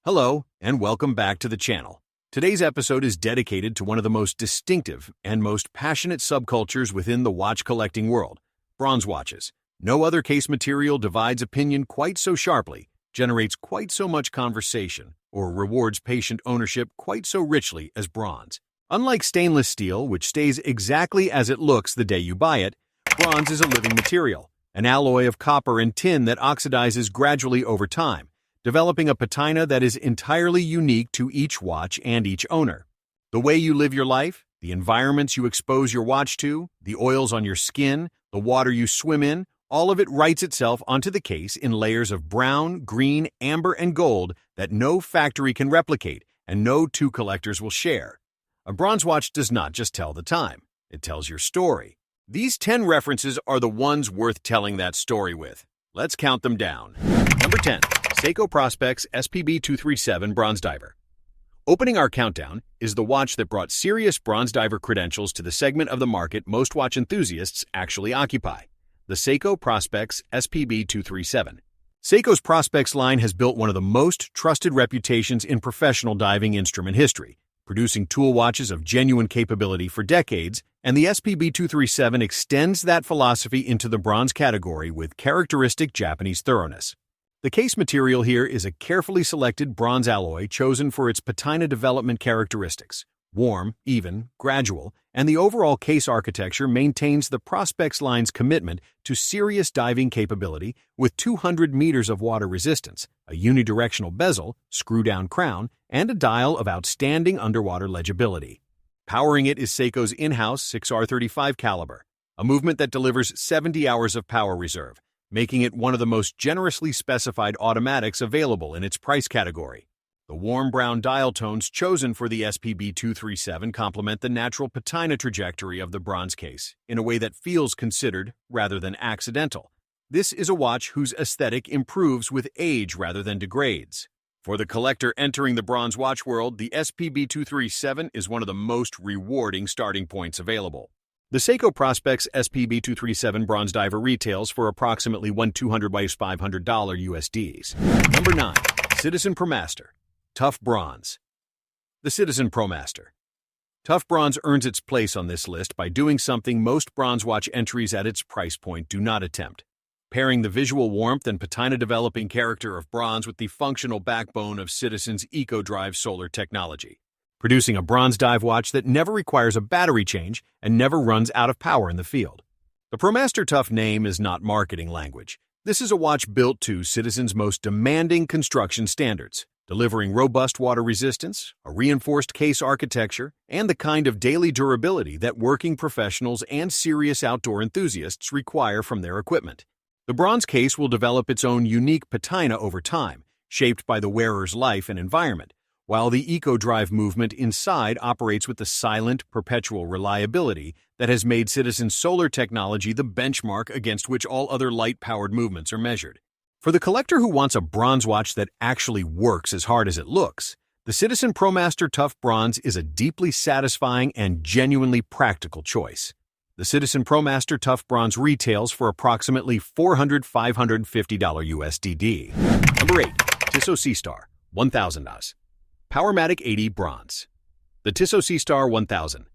Hello, and welcome back to the channel. Today's episode is dedicated to one of the most distinctive and most passionate subcultures within the watch collecting world, bronze watches. No other case material divides opinion quite so sharply, generates quite so much conversation, or rewards patient ownership quite so richly as bronze. Unlike stainless steel, which stays exactly as it looks the day you buy it, bronze is a living material, an alloy of copper and tin that oxidizes gradually over time, developing a patina that is entirely unique to each watch and each owner. The way you live your life, the environments you expose your watch to, the oils on your skin, the water you swim in, all of it writes itself onto the case in layers of brown, green, amber, and gold that no factory can replicate and no two collectors will share. A bronze watch does not just tell the time, it tells your story. These 10 references are the ones worth telling that story with. Let's count them down. Number 10. Seiko Prospex SPB237 Bronze Diver. Opening our countdown is the watch that brought serious bronze diver credentials to the segment of the market most watch enthusiasts actually occupy, the Seiko Prospex SPB237. Seiko's Prospex line has built one of the most trusted reputations in professional diving instrument history, producing tool watches of genuine capability for decades, and the SPB237 extends that philosophy into the bronze category with characteristic Japanese thoroughness. The case material here is a carefully selected bronze alloy chosen for its patina development characteristics. Warm, even, gradual, and the overall case architecture maintains the Prospex line's commitment to serious diving capability with 200 meters of water resistance, a unidirectional bezel, screw-down crown, and a dial of outstanding underwater legibility. Powering it is Seiko's in-house 6R35 caliber, a movement that delivers 70 hours of power reserve, making it one of the most generously specified automatics available in its price category. The warm brown dial tones chosen for the SPB237 complement the natural patina trajectory of the bronze case in a way that feels considered rather than accidental. This is a watch whose aesthetic improves with age rather than degrades. For the collector entering the bronze watch world, the SPB237 is one of the most rewarding starting points available. The Seiko Prospex SPB237 Bronze Diver retails for approximately $1,200 by $500 USDs. Number 9. Citizen ProMaster Tough Bronze. The Citizen ProMaster Tough Bronze earns its place on this list by doing something most bronze watch entries at its price point do not attempt, pairing the visual warmth and patina-developing character of bronze with the functional backbone of Citizen's EcoDrive solar technology, producing a bronze dive watch that never requires a battery change and never runs out of power in the field. The ProMaster Tough name is not marketing language. This is a watch built to Citizen's most demanding construction standards, delivering robust water resistance, a reinforced case architecture, and the kind of daily durability that working professionals and serious outdoor enthusiasts require from their equipment. The bronze case will develop its own unique patina over time, shaped by the wearer's life and environment, while the EcoDrive movement inside operates with the silent, perpetual reliability that has made Citizen's solar technology the benchmark against which all other light-powered movements are measured. For the collector who wants a bronze watch that actually works as hard as it looks, the Citizen ProMaster Tough Bronze is a deeply satisfying and genuinely practical choice. The Citizen ProMaster Tough Bronze retails for approximately $400–550 USDD. Number 8. Tissot Seastar 1000 AS Powermatic 80 Bronze. The Tissot Seastar 1000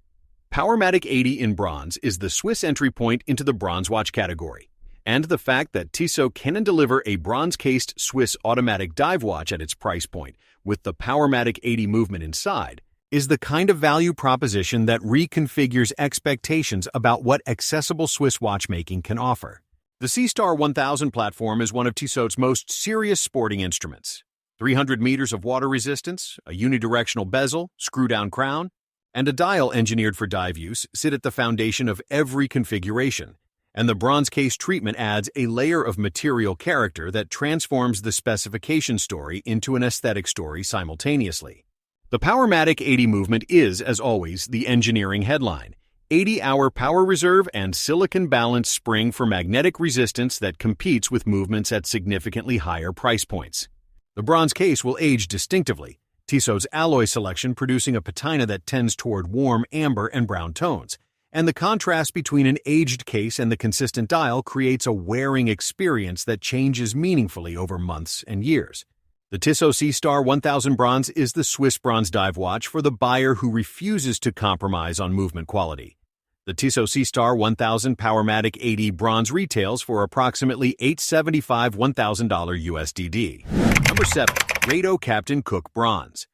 Powermatic 80 in bronze is the Swiss entry point into the bronze watch category, and the fact that Tissot can deliver a bronze-cased Swiss automatic dive watch at its price point with the Powermatic 80 movement inside is the kind of value proposition that reconfigures expectations about what accessible Swiss watchmaking can offer. The Seastar 1000 platform is one of Tissot's most serious sporting instruments. 300 meters of water resistance, a unidirectional bezel, screw-down crown, and a dial engineered for dive use sit at the foundation of every configuration, and the bronze case treatment adds a layer of material character that transforms the specification story into an aesthetic story simultaneously. The Powermatic 80 movement is, as always, the engineering headline. 80-hour power reserve and silicon-balanced spring for magnetic resistance that competes with movements at significantly higher price points. The bronze case will age distinctively, Tissot's alloy selection producing a patina that tends toward warm amber and brown tones, and the contrast between an aged case and the consistent dial creates a wearing experience that changes meaningfully over months and years. The The Tissot C-Star 1000 Bronze is the Swiss bronze dive watch for the buyer who refuses to compromise on movement quality. The Tissot C-Star 1000 Powermatic 80 Bronze retails for approximately $875 $1,000 USDD. Number 7. Rado Captain Cook Bronze.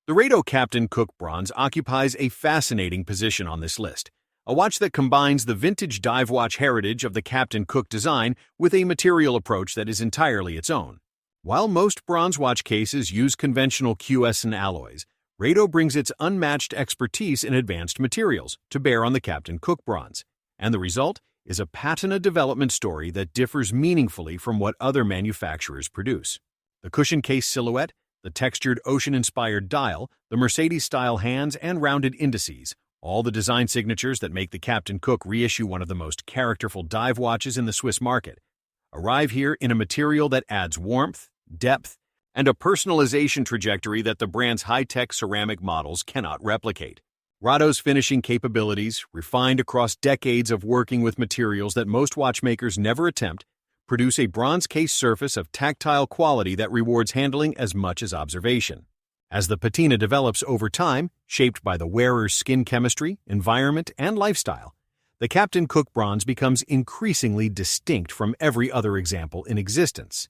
The Rado Captain Cook Bronze occupies a fascinating position on this list, a watch that combines the vintage dive watch heritage of the Captain Cook design with a material approach that is entirely its own. While most bronze watch cases use conventional quiescent alloys, Rado brings its unmatched expertise in advanced materials to bear on the Captain Cook Bronze, and the result is a patina development story that differs meaningfully from what other manufacturers produce. The cushion case silhouette, the textured ocean-inspired dial, the Mercedes-style hands, and rounded indices, all the design signatures that make the Captain Cook reissue one of the most characterful dive watches in the Swiss market, arrive here in a material that adds warmth, depth, and a personalization trajectory that the brand's high-tech ceramic models cannot replicate. Rado's finishing capabilities, refined across decades of working with materials that most watchmakers never attempt, produce a bronze case surface of tactile quality that rewards handling as much as observation. As the patina develops over time, shaped by the wearer's skin chemistry, environment, and lifestyle, the Captain Cook Bronze becomes increasingly distinct from every other example in existence.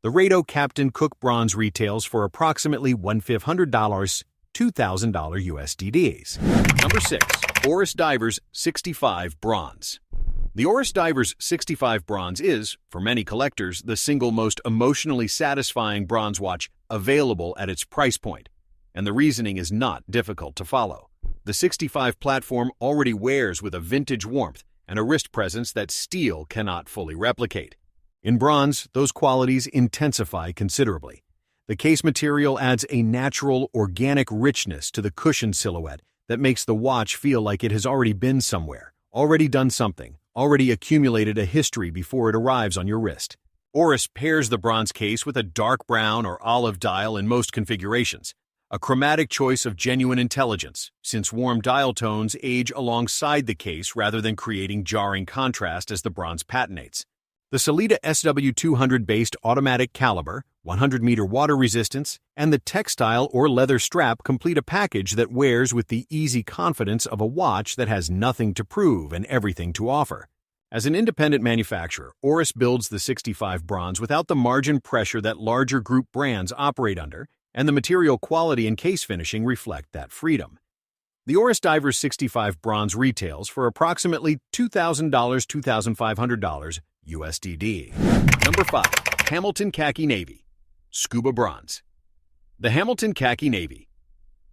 The Rado Captain Cook Bronze retails for approximately $1,500, $2,000 USDDs. Number 6. Oris Divers 65 Bronze. The Oris Divers 65 Bronze is, for many collectors, the single most emotionally satisfying bronze watch available at its price point, and the reasoning is not difficult to follow. The 65 platform already wears with a vintage warmth and a wrist presence that steel cannot fully replicate. In bronze, those qualities intensify considerably. The case material adds a natural, organic richness to the cushion silhouette that makes the watch feel like it has already been somewhere, already done something, already accumulated a history before it arrives on your wrist. Oris pairs the bronze case with a dark brown or olive dial in most configurations, a chromatic choice of genuine intelligence, since warm dial tones age alongside the case rather than creating jarring contrast as the bronze patinates. The Sellita SW200-based automatic caliber, 100-meter water resistance, and the textile or leather strap complete a package that wears with the easy confidence of a watch that has nothing to prove and everything to offer. As an independent manufacturer, Oris builds the 65 Bronze without the margin pressure that larger group brands operate under, and the material quality and case finishing reflect that freedom. The Oris Divers 65 Bronze retails for approximately $2,000, $2,500 USDD. Number 5. Hamilton Khaki Navy Scuba Bronze. The Hamilton Khaki Navy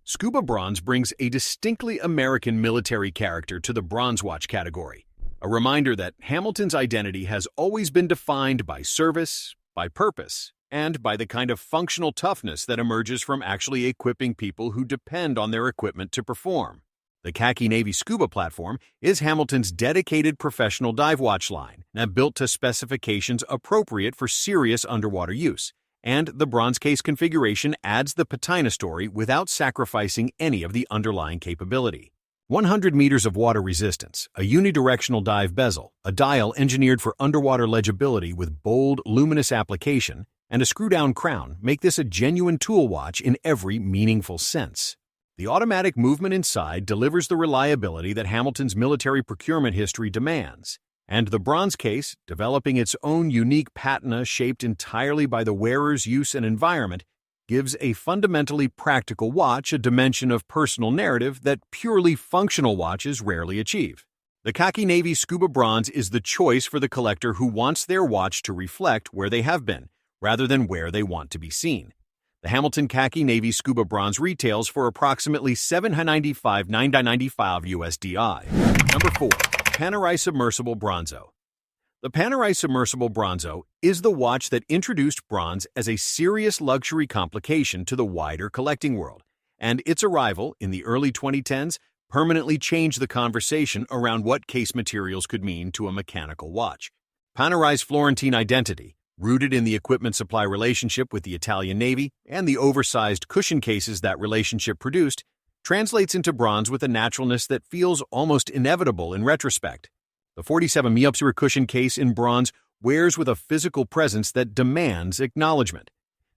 Scuba Bronze brings a distinctly American military character to the bronze watch category, a reminder that Hamilton's identity has always been defined by service, by purpose, and by the kind of functional toughness that emerges from actually equipping people who depend on their equipment to perform. The Khaki Navy Scuba platform is Hamilton's dedicated professional dive watch line, now built to specifications appropriate for serious underwater use, and the bronze case configuration adds the patina story without sacrificing any of the underlying capability. 100 meters of water resistance, a unidirectional dive bezel, a dial engineered for underwater legibility with bold, luminous application, and a screw-down crown make this a genuine tool watch in every meaningful sense. The automatic movement inside delivers the reliability that Hamilton's military procurement history demands, and the bronze case, developing its own unique patina shaped entirely by the wearer's use and environment, gives a fundamentally practical watch a dimension of personal narrative that purely functional watches rarely achieve. The Khaki Navy Scuba Bronze is the choice for the collector who wants their watch to reflect where they have been, rather than where they want to be seen. The Hamilton Khaki Navy Scuba Bronze retails for approximately $795 $995 USDI. Number 4. Panerai Submersible Bronzo. The Panerai Submersible Bronzo is the watch that introduced bronze as a serious luxury complication to the wider collecting world, and its arrival in the early 2010s permanently changed the conversation around what case materials could mean to a mechanical watch. Panerai's Florentine identity, rooted in the equipment supply relationship with the Italian Navy and the oversized cushion cases that relationship produced, translates into bronze with a naturalness that feels almost inevitable in retrospect. The 47 Miopsera cushion case in bronze wears with a physical presence that demands acknowledgement.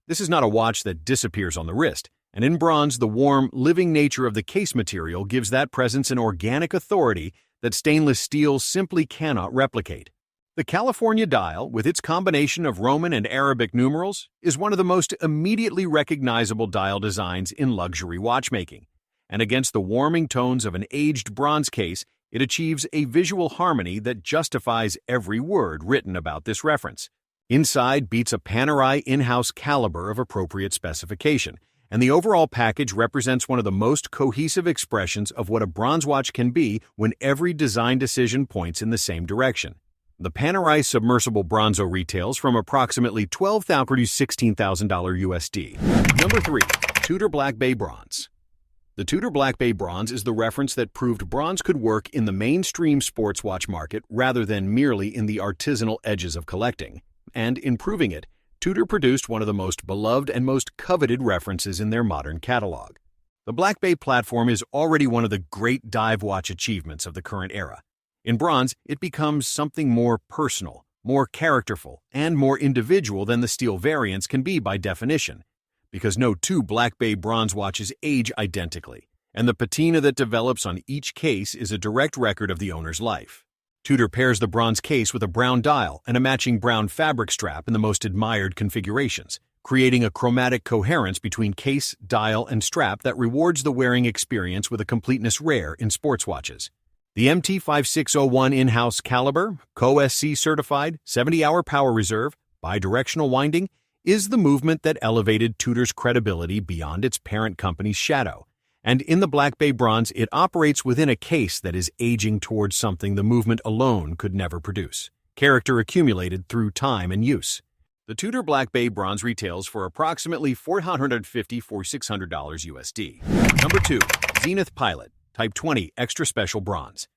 This is not a watch that disappears on the wrist, and in bronze, the warm, living nature of the case material gives that presence an organic authority that stainless steel simply cannot replicate. The California dial, with its combination of Roman and Arabic numerals, is one of the most immediately recognizable dial designs in luxury watchmaking, and against the warming tones of an aged bronze case, it achieves a visual harmony that justifies every word written about this reference. Inside beats a Panerai in-house caliber of appropriate specification, and the overall package represents one of the most cohesive expressions of what a bronze watch can be when every design decision points in the same direction. The Panerai submersible bronzo retails from approximately $12,000 to $16,000 USD. Number 3. Tudor Black Bay Bronze. The Tudor Black Bay Bronze is the reference that proved bronze could work in the mainstream sports watch market rather than merely in the artisanal edges of collecting. And in proving it, Tudor produced one of the most beloved and most coveted references in their modern catalog. The Black Bay platform is already one of the great dive watch achievements of the current era. In bronze, it becomes something more personal, more characterful, and more individual than the steel variants can be by definition, because no two Black Bay bronze watches age identically, and the patina that develops on each case is a direct record of the owner's life. Tudor pairs the bronze case with a brown dial and a matching brown fabric strap in the most admired configurations, creating a chromatic coherence between case, dial, and strap that rewards the wearing experience with a completeness rare in sports watches. The MT5601 in-house caliber, CO-SC certified, 70-hour power reserve, bidirectional winding, is the movement that elevated Tudor's credibility beyond its parent company's shadow. And in the Black Bay Bronze, it operates within a case that is aging towards something the movement alone could never produce, character accumulated through time and use. The Tudor Black Bay Bronze retails for approximately $450 to $600 USD. Number 2. Zenith Pilot Type 20 Extra Special Bronze.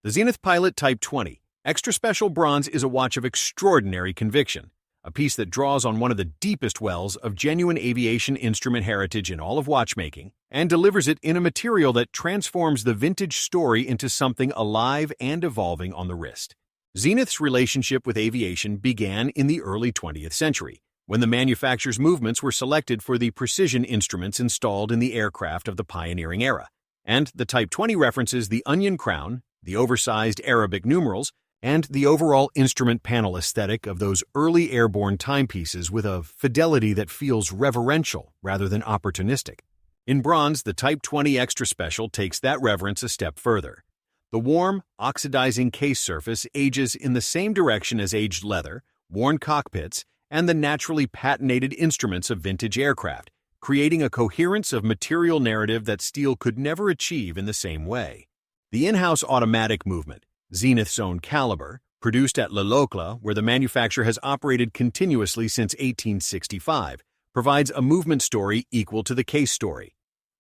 The Zenith Pilot Type 20 Extra Special Bronze is a watch of extraordinary conviction, a piece that draws on one of the deepest wells of genuine aviation instrument heritage in all of watchmaking, and delivers it in a material that transforms the vintage story into something alive and evolving on the wrist. Zenith's relationship with aviation began in the early 20th century, when the manufacturer's movements were selected for the precision instruments installed in the aircraft of the pioneering era. And the Type 20 references the onion crown, the oversized Arabic numerals, and the overall instrument panel aesthetic of those early airborne timepieces with a fidelity that feels reverential rather than opportunistic. In bronze, the Type 20 Extra Special takes that reverence a step further. The warm, oxidizing case surface ages in the same direction as aged leather, worn cockpits, and the naturally patinated instruments of vintage aircraft, creating a coherence of material narrative that steel could never achieve in the same way. The in-house automatic movement, Zenith's own caliber, produced at Le Locle, where the manufacturer has operated continuously since 1865, provides a movement story equal to the case story.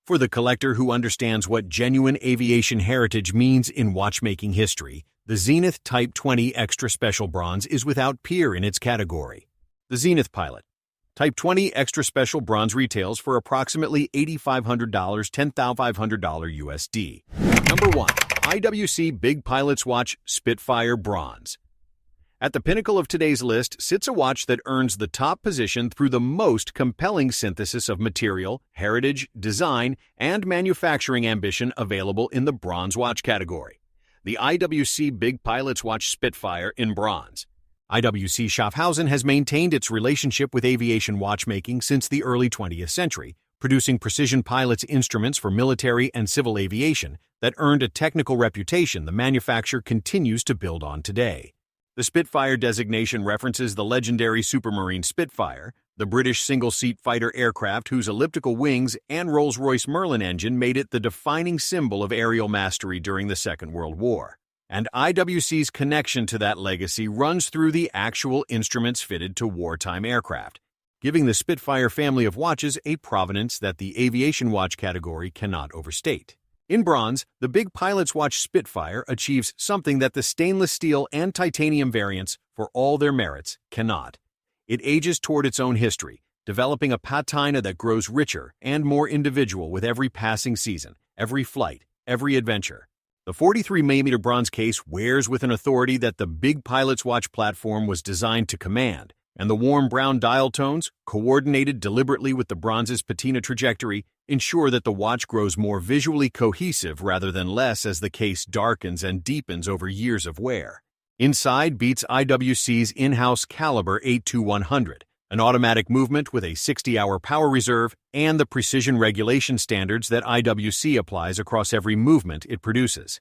For the collector who understands what genuine aviation heritage means in watchmaking history, the Zenith Type 20 Extra Special Bronze is without peer in its category. The Zenith Pilot Type 20 Extra Special Bronze retails for approximately $8,500 to $10,500 USD. Number 1. IWC Big Pilot's Watch Spitfire Bronze. At the pinnacle of today's list sits a watch that earns the top position through the most compelling synthesis of material, heritage, design, and manufacturing ambition available in the bronze watch category. The IWC Big Pilot's Watch Spitfire in bronze. IWC Schaffhausen has maintained its relationship with aviation watchmaking since the early 20th century, producing precision pilot's instruments for military and civil aviation that earned a technical reputation the manufacturer continues to build on today. The Spitfire designation references the legendary Supermarine Spitfire, the British single-seat fighter aircraft whose elliptical wings and Rolls-Royce Merlin engine made it the defining symbol of aerial mastery during the Second World War. And IWC's connection to that legacy runs through the actual instruments fitted to wartime aircraft, giving the Spitfire family of watches a provenance that the aviation watch category cannot overstate. In bronze, the Big Pilot's Watch Spitfire achieves something that the stainless steel and titanium variants, for all their merits, cannot. It ages toward its own history, developing a patina that grows richer and more individual with every passing season, every flight, every adventure. The 43mm bronze case wears with an authority that the Big Pilot's Watch platform was designed to command, and the warm brown dial tones, coordinated deliberately with the bronze's patina trajectory, ensure that the watch grows more visually cohesive rather than less as the case darkens and deepens over years of wear. Inside beats IWC's in-house Caliber 82100, an automatic movement with a 60-hour power reserve and the precision regulation standards that IWC applies across every movement it produces.